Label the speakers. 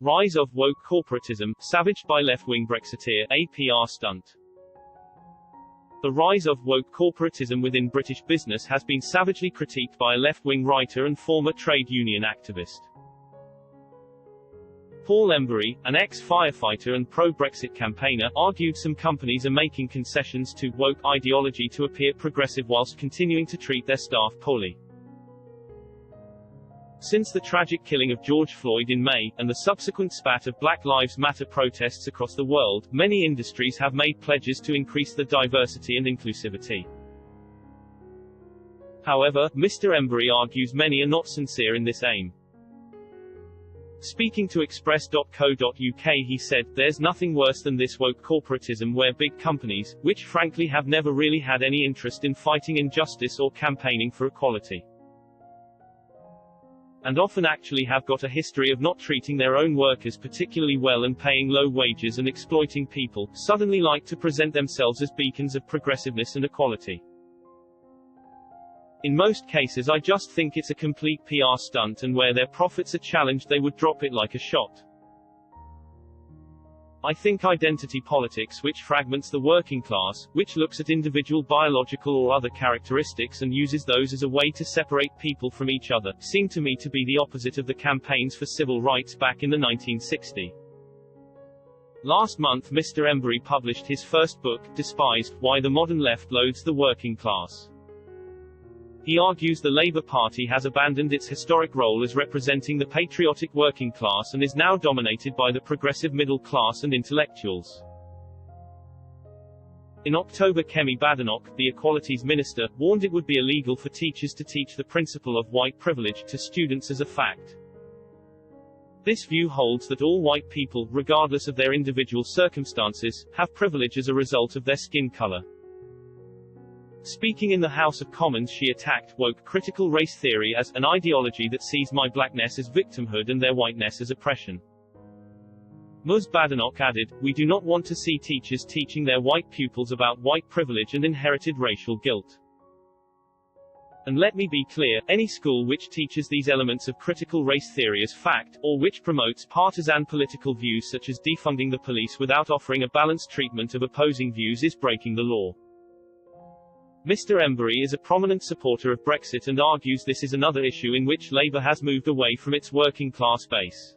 Speaker 1: Rise of woke corporatism, savaged by left-wing Brexiteer, a PR stunt. The rise of woke corporatism within British business has been savagely critiqued by a left-wing writer and former trade union activist. Paul Embury, an ex-firefighter and pro-Brexit campaigner, argued some companies are making concessions to woke ideology to appear progressive whilst continuing to treat their staff poorly. Since the tragic killing of George Floyd in May, and the subsequent spat of Black Lives Matter protests across the world, many industries have made pledges to increase the diversity and inclusivity. However, Mr. Embury argues many are not sincere in this aim. Speaking to Express.co.uk, he said, "There's nothing worse than this woke corporatism where big companies, which frankly have never really had any interest in fighting injustice or campaigning for equality, and often actually have got a history of not treating their own workers particularly well and paying low wages and exploiting people, suddenly like to present themselves as beacons of progressiveness and equality. In most cases I just think it's a complete PR stunt, and where their profits are challenged they would drop it like a shot. I think identity politics, which fragments the working class, which looks at individual biological or other characteristics and uses those as a way to separate people from each other, seem to me to be the opposite of the campaigns for civil rights back in the 1960s. Last month Mr. Embury published his first book, Despised: Why the Modern Left Loathes the Working Class. He argues the Labour Party has abandoned its historic role as representing the patriotic working class and is now dominated by the progressive middle class and intellectuals. In October, Kemi Badenoch, the Equalities Minister, warned it would be illegal for teachers to teach the principle of white privilege to students as a fact. This view holds that all white people, regardless of their individual circumstances, have privilege as a result of their skin color. Speaking in the House of Commons, she attacked woke critical race theory as an ideology that sees my blackness as victimhood and their whiteness as oppression. Ms. Badenoch added, "We do not want to see teachers teaching their white pupils about white privilege and inherited racial guilt. And let me be clear, any school which teaches these elements of critical race theory as fact, or which promotes partisan political views such as defunding the police without offering a balanced treatment of opposing views is breaking the law." Mr. Embury is a prominent supporter of Brexit and argues this is another issue in which Labour has moved away from its working class base.